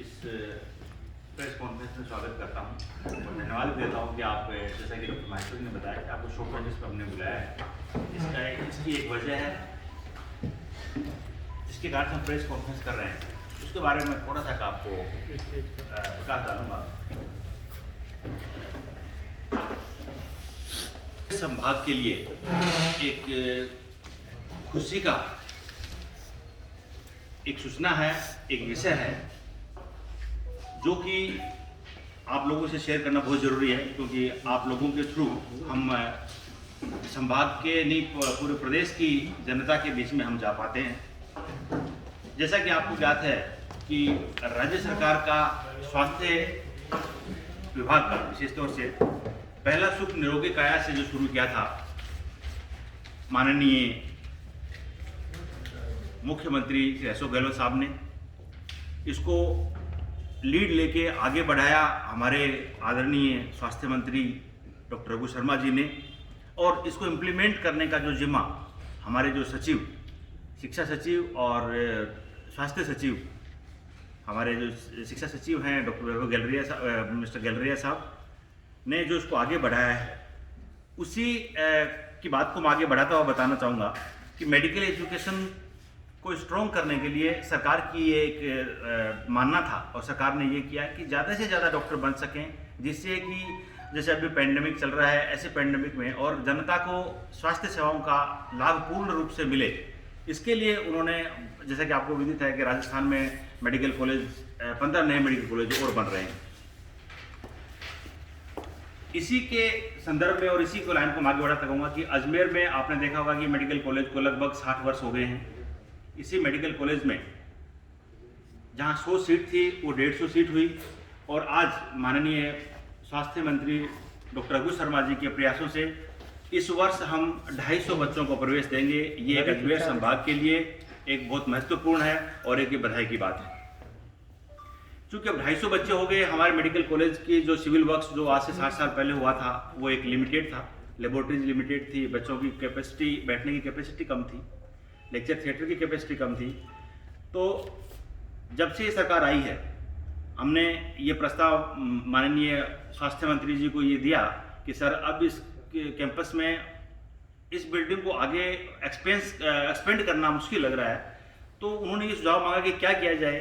इस press conference में स्वागत करता हूँ और धन्यवाद देता हूँ कि आप जैसा कि डॉक्टर माहेश्वरी ने बताया कि आपको शो प्रोजेक्ट पर हमने बुलाया है। इसकी एक वजह है जिसके कारण हम प्रेस कॉन्फ्रेंस कर रहे हैं, उसके बारे में थोड़ा सा आपको प्रकाश डालूंगा। संभाग के लिए एक खुशी का एक सूचना है, एक विषय है जो कि आप लोगों से शेयर करना बहुत ज़रूरी है, क्योंकि आप लोगों के थ्रू हम संभाग के नहीं पूरे प्रदेश की जनता के बीच में हम जा पाते हैं। जैसा कि आपको ज्ञात है कि राज्य सरकार का स्वास्थ्य विभाग का विशेष तौर से पहला सुख निरोगी काया से जो शुरू किया था माननीय मुख्यमंत्री श्री अशोक गहलोत साहब ने, इसको लीड लेके आगे बढ़ाया हमारे आदरणीय स्वास्थ्य मंत्री डॉक्टर रघु शर्मा जी ने, और इसको इम्प्लीमेंट करने का जो जिम्मा हमारे जो सचिव, शिक्षा सचिव और स्वास्थ्य सचिव, हमारे जो शिक्षा सचिव हैं डॉक्टर मिस्टर गैलरिया साहब ने जो इसको आगे बढ़ाया है, उसी की बात को मैं आगे बढ़ाता हुआ बताना चाहूँगा कि मेडिकल एजुकेशन को स्ट्रॉन्ग करने के लिए सरकार की ये एक मानना था, और सरकार ने ये किया कि ज़्यादा से ज़्यादा डॉक्टर बन सकें, जिससे कि जैसे अभी पैंडेमिक चल रहा है, ऐसे पैंडेमिक में और जनता को स्वास्थ्य सेवाओं का लाभ पूर्ण रूप से मिले। इसके लिए उन्होंने, जैसा कि आपको विदित है कि राजस्थान में मेडिकल कॉलेज 15 नए मेडिकल कॉलेज और बन रहे हैं। इसी के संदर्भ में और इसी को लाइन को आगे बढ़ाता कहूँगा कि अजमेर में आपने देखा होगा कि मेडिकल कॉलेज को लगभग 60 वर्ष हो गए हैं। इसी मेडिकल कॉलेज में जहां 100 सीट थी वो 150 सीट हुई, और आज माननीय स्वास्थ्य मंत्री डॉक्टर रघु शर्मा जी के प्रयासों से इस वर्ष हम 250 बच्चों को प्रवेश देंगे। ये एक अजमेर संभाग के लिए एक बहुत महत्वपूर्ण है और एक बधाई की बात है। चूँकि अब 250 बच्चे हो गए, हमारे मेडिकल कॉलेज की जो सिविल वर्क्स जो आज से 60 साल पहले हुआ था वो एक लिमिटेड था, लेबोरेटरीज लिमिटेड थी, बच्चों की कैपेसिटी, बैठने की कैपेसिटी कम थी, लेक्चर थिएटर की कैपेसिटी कम थी। तो जब से ये सरकार आई है, हमने ये प्रस्ताव माननीय स्वास्थ्य मंत्री जी को ये दिया कि सर अब इस कैंपस में इस बिल्डिंग को आगे एक्सपेंड करना मुश्किल लग रहा है। तो उन्होंने ये सुझाव मांगा कि क्या किया जाए।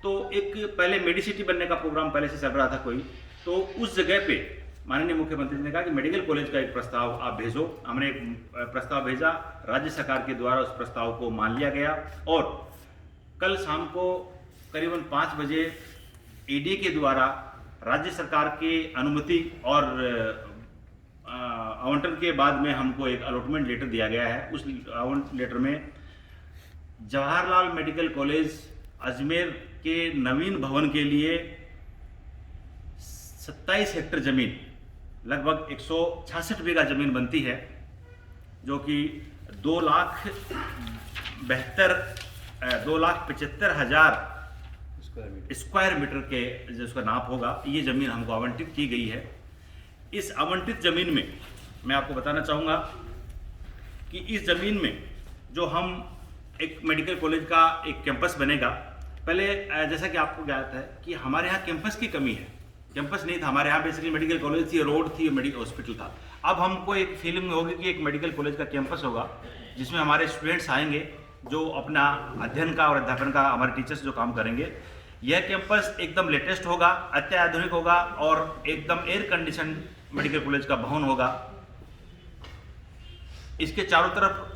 तो एक पहले मेडिसिटी बनने का प्रोग्राम पहले से चल रहा था कोई, तो उस जगह पे माननीय मुख्यमंत्री ने कहा कि मेडिकल कॉलेज का एक प्रस्ताव आप भेजो। हमने एक प्रस्ताव भेजा, राज्य सरकार के द्वारा उस प्रस्ताव को मान लिया गया, और कल शाम को करीबन 5 बजे ईडी के द्वारा राज्य सरकार की अनुमति और आवंटन के बाद में हमको एक अलॉटमेंट लेटर दिया गया है। उस आवंटन लेटर में जवाहरलाल मेडिकल कॉलेज अजमेर के नवीन भवन के लिए 27 हेक्टेयर जमीन, लगभग 166 बीघा जमीन बनती है, जो कि 2,75,000 स्क्वायर मीटर के जिसका नाप होगा, ये ज़मीन हमको आवंटित की गई है। इस आवंटित ज़मीन में मैं आपको बताना चाहूँगा कि इस ज़मीन में जो हम एक मेडिकल कॉलेज का एक कैंपस बनेगा। पहले जैसा कि आपको ज्ञात है कि हमारे यहाँ कैंपस की कमी है, कैंपस नहीं था हमारे यहाँ, बेसिकली मेडिकल कॉलेज थी, रोड थी, मेडिकल हॉस्पिटल था। अब हमको एक फीलिंग होगी कि एक मेडिकल कॉलेज का कैंपस होगा जिसमें हमारे स्टूडेंट्स आएंगे जो अपना अध्ययन का और अध्यापन का, हमारे टीचर्स जो काम करेंगे। यह कैंपस एकदम लेटेस्ट होगा, अत्याधुनिक होगा, और एकदम एयर कंडीशन मेडिकल कॉलेज का भवन होगा। इसके चारों तरफ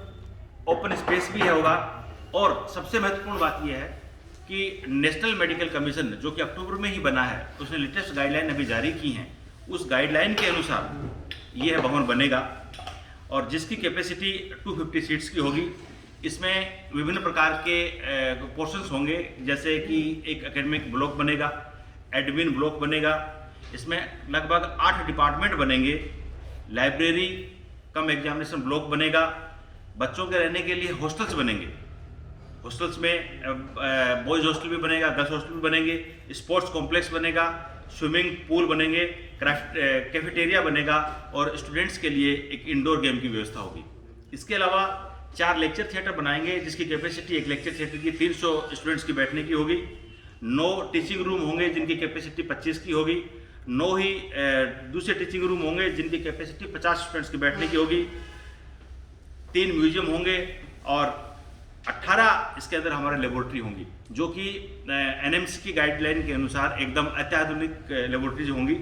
ओपन स्पेस भी होगा, और सबसे महत्वपूर्ण बात यह है कि नेशनल मेडिकल कमीशन जो कि अक्टूबर में ही बना है, उसने लेटेस्ट गाइडलाइन अभी जारी की हैं। उस गाइडलाइन के अनुसार यह भवन बनेगा, और जिसकी कैपेसिटी 250 सीट्स की होगी। इसमें विभिन्न प्रकार के पोर्शंस होंगे, जैसे कि एक एकेडमिक ब्लॉक बनेगा, एडमिन ब्लॉक बनेगा, इसमें लगभग 8 डिपार्टमेंट बनेंगे, लाइब्रेरी कम एग्जामिनेशन ब्लॉक बनेगा, बच्चों के रहने के लिए हॉस्टल्स बनेंगे, हॉस्टल्स में बॉयज़ हॉस्टल भी बनेगा, गर्ल्स हॉस्टल भी बनेंगे, स्पोर्ट्स कॉम्प्लेक्स बनेगा, स्विमिंग पूल बनेंगे, कैफेटेरिया बनेगा, और स्टूडेंट्स के लिए एक इंडोर गेम की व्यवस्था होगी। इसके अलावा 4 लेक्चर थिएटर बनाएंगे, जिसकी कैपेसिटी एक लेक्चर थिएटर की 300 स्टूडेंट्स की बैठने की होगी। 9 टीचिंग रूम होंगे जिनकी कैपेसिटी 25 की होगी, 9 ही दूसरे टीचिंग रूम होंगे जिनकी कैपेसिटी 50 स्टूडेंट्स की बैठने की होगी, 3 म्यूजियम होंगे और 18 इसके अंदर हमारे लेबोरेटरी होंगी, जो कि एनएमसी की गाइडलाइन के अनुसार एकदम अत्याधुनिक लेबोरेटरीज होंगी,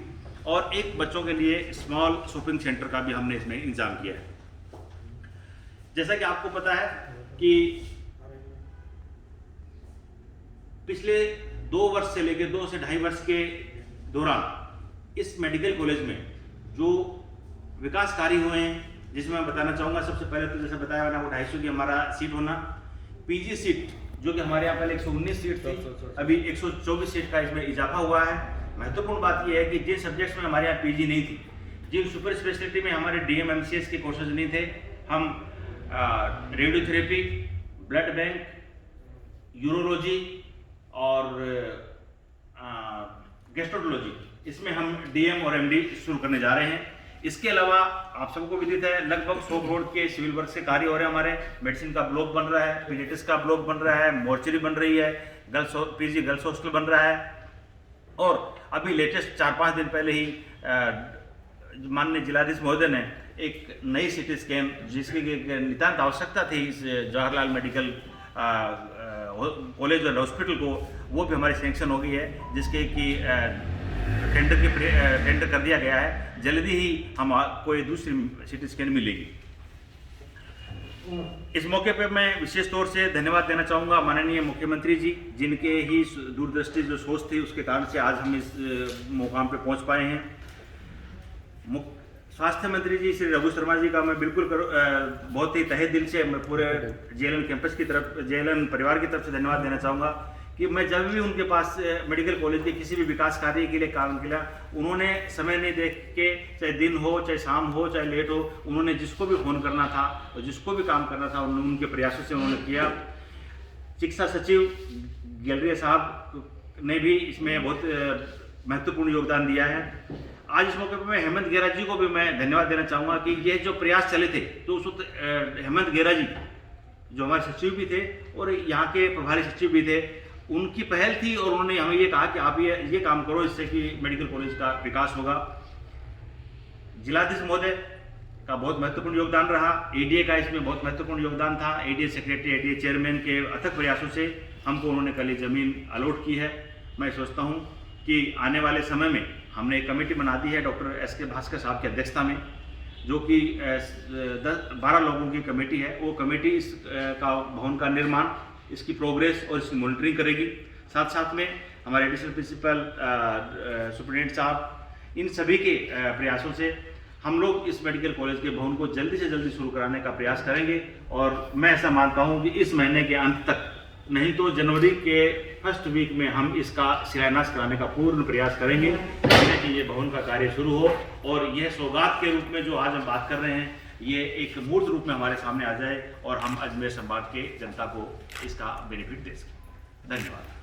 और एक बच्चों के लिए स्मॉल शॉपिंग सेंटर का भी हमने इसमें इंतजाम किया है। जैसा कि आपको पता है कि पिछले 2 वर्ष से लेकर 2 से 2.5 वर्ष के दौरान इस मेडिकल कॉलेज में जो विकास कार्य हुए हैं, जिसमें मैं बताना चाहूँगा, सबसे पहले तो जैसे बताया मैंने, वो 250 की हमारा सीट होना, पीजी सीट जो कि हमारे यहाँ पहले 119 सीट थी, अभी 124 सीट का इसमें इजाफा हुआ है। महत्वपूर्ण बात यह है कि जिन सब्जेक्ट्स में हमारे यहाँ पीजी नहीं थी, जिन सुपर स्पेशलिटी में हमारे डीएम एमसीएस के कोर्सेज नहीं थे, हम रेडियोथेरेपी, ब्लड बैंक, यूरोलॉजी और गैस्ट्रोन्टोलॉजी, इसमें हम डीएम और एमडी शुरू करने जा रहे हैं। इसके अलावा आप सबको विदित है लगभग 100 करोड़ के सिविल वर्क से कार्य हो रहे हैं हमारे। मेडिसिन का ब्लॉक बन रहा है, पीडियाट्रिक्स का ब्लॉक बन रहा है, मोर्चरी बन रही है, पीजी गर्ल्स हॉस्टल बन रहा है, और अभी लेटेस्ट 4-5 दिन पहले ही माननीय जिलाधीश महोदय ने एक नई सिटी स्कैन, जिसकी नितांत आवश्यकता थी इस जवाहरलाल मेडिकल कॉलेज और हॉस्पिटल को, वो भी हमारी सैंक्शन हो गई है, जिसके कि टेंडर कर दिया गया है। जल्दी ही हम कोई दूसरी सिटी स्कैन मिलेगी। इस मौके पे मैं विशेष तौर से धन्यवाद देना चाहूँगा माननीय मुख्यमंत्री जी, जिनके ही दूरदृष्टि जो सोच थी उसके कारण से आज हम इस मुकाम पे पहुँच पाए हैं। स्वास्थ्य मंत्री जी श्री रघु शर्मा जी का मैं बिल्कुल बहुत ही तहे दिल से मैं पूरे जेएलएन कैंपस की तरफ, जेएलएन परिवार की तरफ से धन्यवाद देना चाहूँगा कि मैं जब भी उनके पास मेडिकल कॉलेज के किसी भी विकास कार्य के लिए काम किया, उन्होंने समय नहीं देख के, चाहे दिन हो, चाहे शाम हो, चाहे लेट हो, उन्होंने जिसको भी फ़ोन करना था और जिसको भी काम करना था उनके प्रयासों से उन्होंने किया। चिकित्सा सचिव गैलरिया साहब ने भी इसमें बहुत महत्वपूर्ण योगदान दिया है। आज इस मौके पर मैं हेमंत गेरा जी को भी मैं धन्यवाद देना चाहूँगा कि ये जो प्रयास चले थे, तो उस वक्त हेमंत गेरा जी जो हमारे सचिव भी थे और यहाँ के प्रभारी सचिव भी थे, उनकी पहल थी और उन्होंने हमें ये कहा कि आप ये काम करो, इससे कि मेडिकल कॉलेज का विकास होगा। जिलाधीश महोदय का बहुत महत्वपूर्ण योगदान रहा, एडीए का इसमें बहुत महत्वपूर्ण योगदान था। एडीए सेक्रेटरी, एडीए चेयरमैन के अथक प्रयासों से हमको उन्होंने कल ये ज़मीन अलॉट की है। मैं सोचता हूँ कि आने वाले समय में हमने एक कमेटी बना दी है डॉक्टर एस.के. भास्कर साहब की अध्यक्षता में, जो कि 12 लोगों की कमेटी है। वो कमेटी इस का भवन का निर्माण, इसकी प्रोग्रेस और इसकी मॉनिटरिंग करेगी। साथ साथ में हमारे एडिशनल प्रिंसिपल सुपरिटेंडेंट साहब, इन सभी के प्रयासों से हम लोग इस मेडिकल कॉलेज के भवन को जल्दी से जल्दी शुरू कराने का प्रयास करेंगे। और मैं ऐसा मानता हूं कि इस महीने के अंत तक, नहीं तो जनवरी के फर्स्ट वीक में हम इसका शिलान्यास कराने का पूर्ण प्रयास करेंगे, जिससे कि ये भवन का कार्य शुरू हो और यह सौगात के रूप में जो आज हम बात कर रहे हैं, ये एक मूर्त रूप में हमारे सामने आ जाए और हम अजमेर संभाग के जनता को इसका बेनिफिट दे सकें। धन्यवाद।